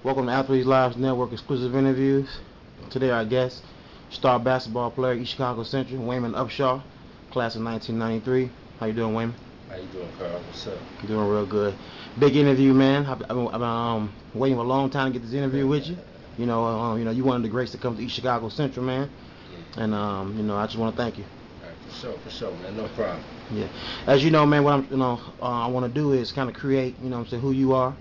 Welcome to Athletes Lives Network exclusive interviews. Today our guest, star basketball player, East Chicago Central, Waymon Upshaw, class of 1993. How you doing, Waymon? How you doing, Carl? What's up? Doing real good. Big interview, man. I've been waiting a long time to get this interview with you. You one of the greats to come to East Chicago Central, man. Yeah. And I just want to thank you. All right, for sure, man. No problem. Yeah. As you know, man, what I want to do is kind of create, who you are,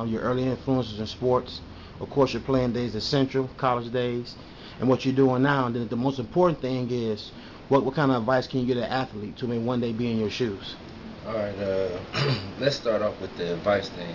your early influences in sports, of course, your playing days at Central, college days, and what you're doing now. And then the most important thing is, what kind of advice can you give an athlete to maybe one day be in your shoes? All right, let's start off with the advice thing.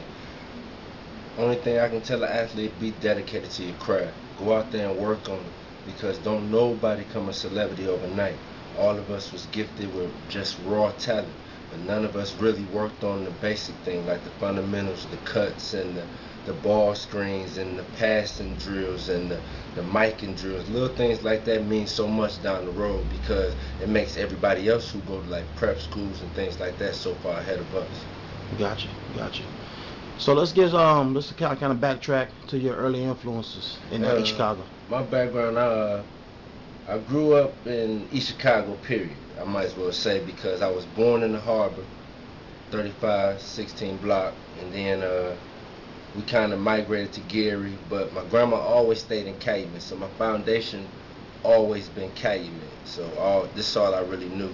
Only thing I can tell an athlete: be dedicated to your craft. Go out there and work on it, because don't nobody become a celebrity overnight. All of us was gifted with just raw talent, but none of us really worked on the basic thing, like the fundamentals, the cuts, and the ball screens, and the passing drills, and the micing drills. Little things like that mean so much down the road, because it makes everybody else who go to like prep schools and things like that so far ahead of us. Gotcha. So let's kind of backtrack to your early influences in East Chicago. My background, I grew up in East Chicago, period. I might as well say, because I was born in the Harbor, 3516 block, and then we kind of migrated to Gary, but my grandma always stayed in Calumet, so my foundation always been Calumet. So this is all I really knew.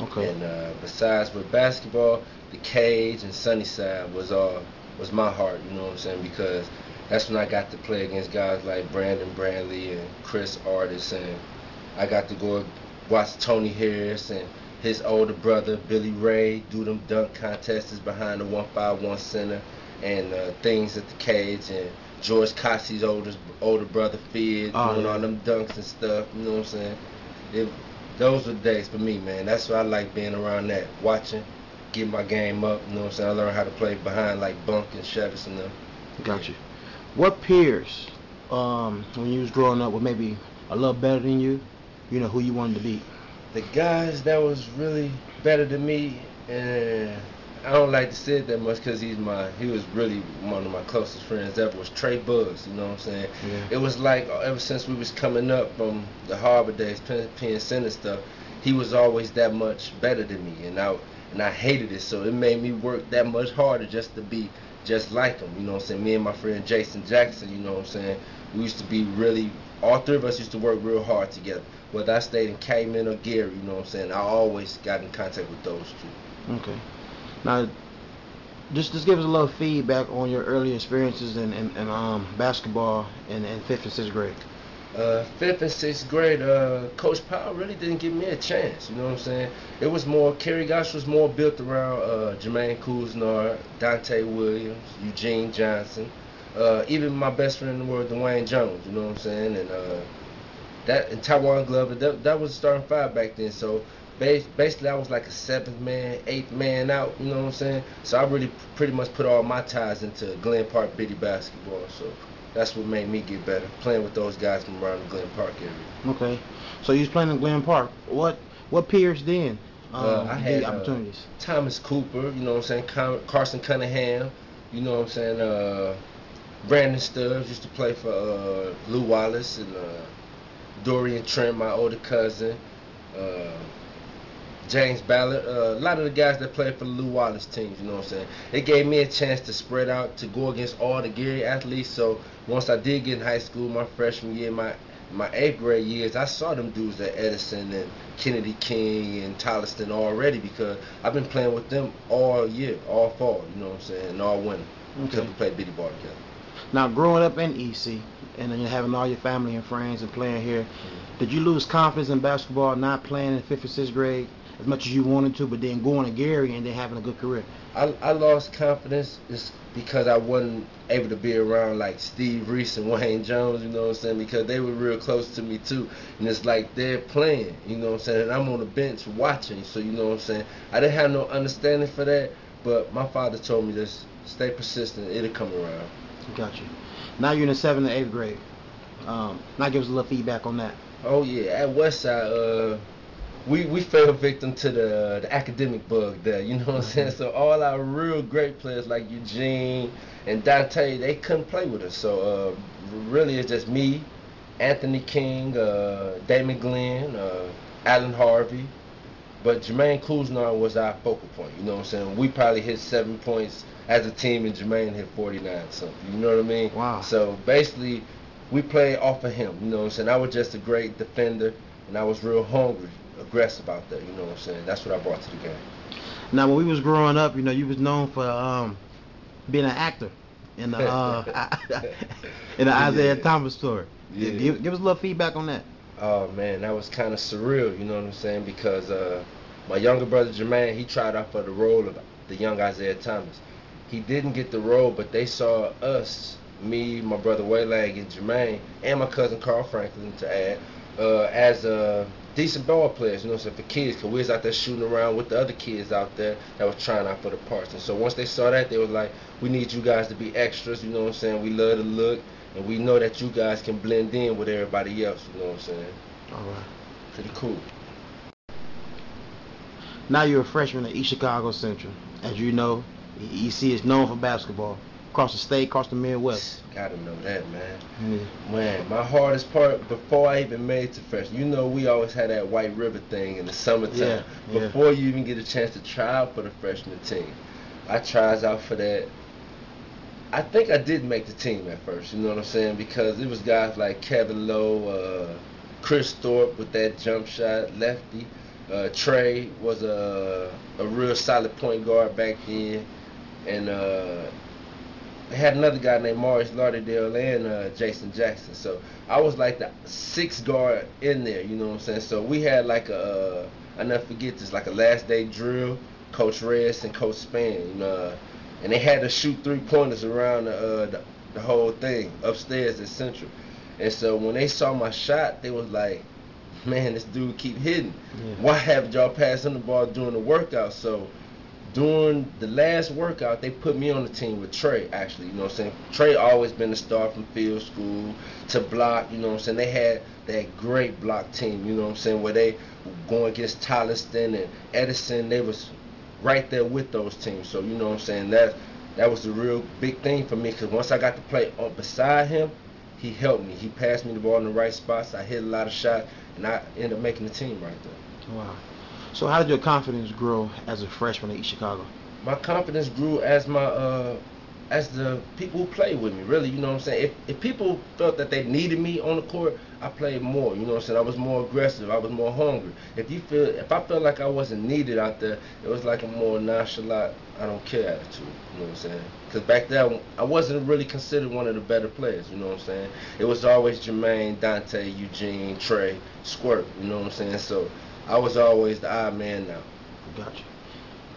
Okay. And besides with basketball, the Cage and Sunnyside was my heart. You know what I'm saying? Because that's when I got to play against guys like Brandon Brandley and Chris Artis, and I got to go watch Tony Harris and his older brother Billy Ray do them dunk contests behind the 151 Center, and things at the Cage, and George Coxey's older brother Fid doing all them dunks and stuff. You know what I'm saying? Those were days for me, man. That's why I like being around that, watching, getting my game up. You know what I'm saying? I learned how to play behind like Bunk and Shevis and them. Got you. What peers, when you was growing up, were maybe a little better than you? You know who you wanted to beat? The guys that was really better than me, and I don't like to say it that much because he was really one of my closest friends ever, was Trey Bugs. You know what I'm saying? Yeah. It was like ever since we was coming up from the Harbor days, Penn Center stuff, he was always that much better than me, and I hated it. So it made me work that much harder just to be just like him. You know what I'm saying? Me and my friend Jason Jackson, you know what I'm saying? We used to be really, all three of us used to work real hard together. Whether I stayed in Cayman or Gary, you know what I'm saying? I always got in contact with those two. Okay. Now, just give us a little feedback on your early experiences in basketball in 5th and 6th grade. 5th and 6th grade, Coach Powell really didn't give me a chance. You know what I'm saying? It was more, Kerry Gosh was more built around Jermaine Kuznar, Dante Williams, Eugene Johnson, even my best friend in the world, Dwayne Jones. You know what I'm saying? And Taiwan Glover, that was starting five back then. So basically I was like a 7th man, 8th man out, you know what I'm saying? So I really pretty much put all my ties into Glen Park Biddy basketball. So that's what made me get better, playing with those guys from around the Glen Park area. Okay. So you was playing in Glen Park. What peers then? I had opportunities. Thomas Cooper, you know what I'm saying? Carson Cunningham, you know what I'm saying? Brandon Stubbs used to play for Lou Wallace, and Dorian Trent, my older cousin. James Ballard, a lot of the guys that played for the Lou Wallace teams, you know what I'm saying? It gave me a chance to spread out, to go against all the Gary athletes. So once I did get in high school, my freshman year, my 8th grade years, I saw them dudes at Edison and Kennedy King and Tolliston already, because I've been playing with them all year, all fall, you know what I'm saying, and all winter, because we played biddy ball together. Now, growing up in EC, and then you're having all your family and friends and playing here, did you lose confidence in basketball, not playing in 5th and 6th grade as much as you wanted to, but then going to Gary and then having a good career? I lost confidence is because I wasn't able to be around like Steve Reese and Wayne Jones, you know what I'm saying, because they were real close to me too, and it's like they're playing, you know what I'm saying, and I'm on the bench watching, so you know what I'm saying, I didn't have no understanding for that, but my father told me this: stay persistent, it'll come around. Got you. Now you're in the 7th and 8th grade. Now give us a little feedback on that. Oh yeah, at Westside, we fell victim to the academic bug there, you know what I'm saying? So all our real great players like Eugene and Dante, they couldn't play with us. So really it's just me, Anthony King, Damon Glenn, Allen Harvey. But Jermaine Kuznar was our focal point, you know what I'm saying? We probably hit 7 points as a team and Jermaine hit 49 something, you know what I mean? Wow. So basically we played off of him, you know what I'm saying? I was just a great defender and I was real hungry, aggressive out there, you know what I'm saying? That's what I brought to the game. Now, when we was growing up, you know, you was known for being an actor in the in the Isaiah Thomas story. Yeah. Give us a little feedback on that. Oh man, that was kind of surreal, you know what I'm saying? Because my younger brother Jermaine, he tried out for the role of the young Isaiah Thomas. He didn't get the role, but they saw us, me, my brother Waylon, and Jermaine, and my cousin Carl Franklin to add, as decent ball players, you know what I'm saying, for kids, because we was out there shooting around with the other kids out there that was trying out for the parts. And so once they saw that, they was like, we need you guys to be extras, you know what I'm saying? We love the look, and we know that you guys can blend in with everybody else, you know what I'm saying? All right. Pretty cool. Now you're a freshman at East Chicago Central. As you know, EC is known for basketball. Across the state, across the Midwest. Gotta know that, man. Yeah. Man, my hardest part, before I even made it to freshman, you know we always had that White River thing in the summertime. Yeah, yeah. Before you even get a chance to try out for the freshman team. I tried out for that. I think I did make the team at first, you know what I'm saying? Because it was guys like Kevin Lowe, Chris Thorpe with that jump shot, lefty. Trey was a real solid point guard back then. And they had another guy named Maurice Lauderdale and Jason Jackson. So I was like the sixth guard in there, you know what I'm saying? So we had like I never forget this, like a last day drill, Coach Reyes and Coach Span, and they had to shoot 3-pointers around the whole thing upstairs at Central. And so when they saw my shot, they was like, man, this dude keep hitting. Yeah. Why haven't y'all passed him the ball during the workout? So during the last workout, they put me on the team with Trey, actually, you know what I'm saying? Trey always been a star from field school to block, you know what I'm saying? They had that great block team, you know what I'm saying, where they were going against Tolliston and Edison. They was right there with those teams. So, you know what I'm saying, that was a real big thing for me, because once I got to play beside him, he helped me. He passed me the ball in the right spots. I hit a lot of shots, and I ended up making the team right there. Wow. So how did your confidence grow as a freshman at East Chicago? My confidence grew as as the people who played with me, really, you know what I'm saying? If people felt that they needed me on the court, I played more, you know what I'm saying? I was more aggressive, I was more hungry. If I felt like I wasn't needed out there, it was like a more nonchalant, I don't care attitude, you know what I'm saying? Because back then, I wasn't really considered one of the better players, you know what I'm saying? It was always Jermaine, Dante, Eugene, Trey, Squirt, you know what I'm saying? So I was always the odd man now. Gotcha.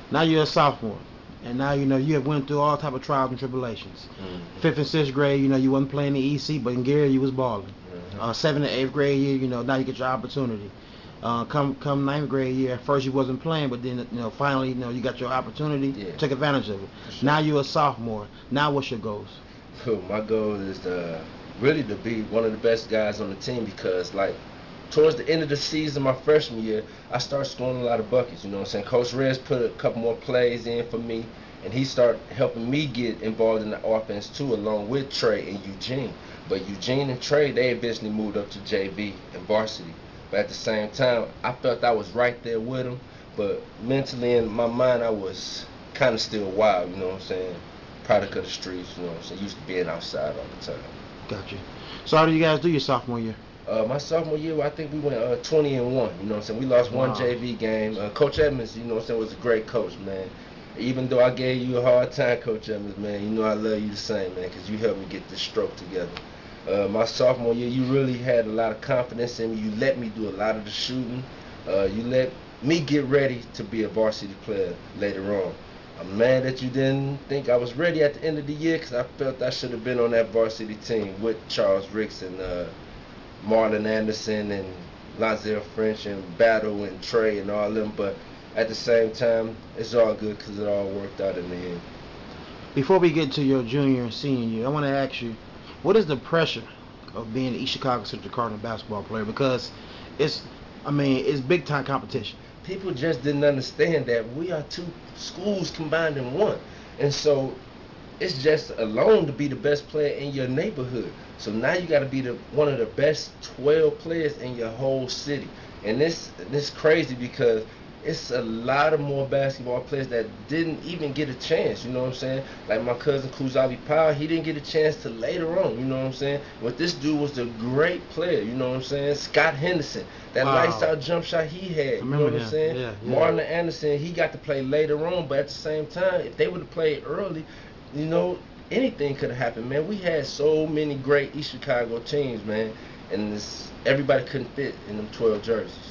Now you're a sophomore. And now, you know, you have went through all type of trials and tribulations. Mm-hmm. 5th and 6th grade, you know, you wasn't playing the EC, but in Gary, you was balling. Mm-hmm. 7th and 8th grade year, you know, now you get your opportunity. Come 9th grade year, at first you wasn't playing, but then, you know, finally, you know, you got your opportunity, yeah. Take advantage of it. Sure. Now you're a sophomore. Now what's your goals? My goal is really to be one of the best guys on the team, because, like, towards the end of the season, my freshman year, I started scoring a lot of buckets, you know what I'm saying? Coach Reyes put a couple more plays in for me, and he started helping me get involved in the offense too, along with Trey and Eugene. But Eugene and Trey, they eventually moved up to JV and varsity. But at the same time, I felt I was right there with them, but mentally in my mind, I was kind of still wild, you know what I'm saying? Product of the streets, you know what I'm saying? Used to being outside all the time. Gotcha. So how did you guys do your sophomore year? My sophomore year, I think we went 20-1. You know what I'm saying? We lost one JV game. Coach Edmonds, you know what I'm saying, was a great coach, man. Even though I gave you a hard time, Coach Edmonds, man, you know I love you the same, man, because you helped me get this stroke together. My sophomore year, you really had a lot of confidence in me. You let me do a lot of the shooting. You let me get ready to be a varsity player later on. I'm mad that you didn't think I was ready at the end of the year, because I felt I should have been on that varsity team with Charles Ricks and Marlon Anderson and Lonzel French and Battle and Trey and all them, but at the same time, it's all good because it all worked out in the end. Before we get to your junior and senior year, I want to ask you, what is the pressure of being an East Chicago Central Cardinal basketball player? Because it's I mean, it's big time competition. People just didn't understand that we are two schools combined in one. And so it's just alone to be the best player in your neighborhood. So now you got to be one of the best 12 players in your whole city. And this crazy because it's a lot of more basketball players that didn't even get a chance, you know what I'm saying? Like my cousin Kuzavi Powell, he didn't get a chance till later on, you know what I'm saying? But this dude was a great player, you know what I'm saying? Scott Henderson, that lights out jump shot he had, you know what I'm saying? Yeah. Marlon Anderson, he got to play later on, but at the same time, if they would have played early, you know, anything could have happened, man. We had so many great East Chicago teams, man, and everybody couldn't fit in them 12 jerseys.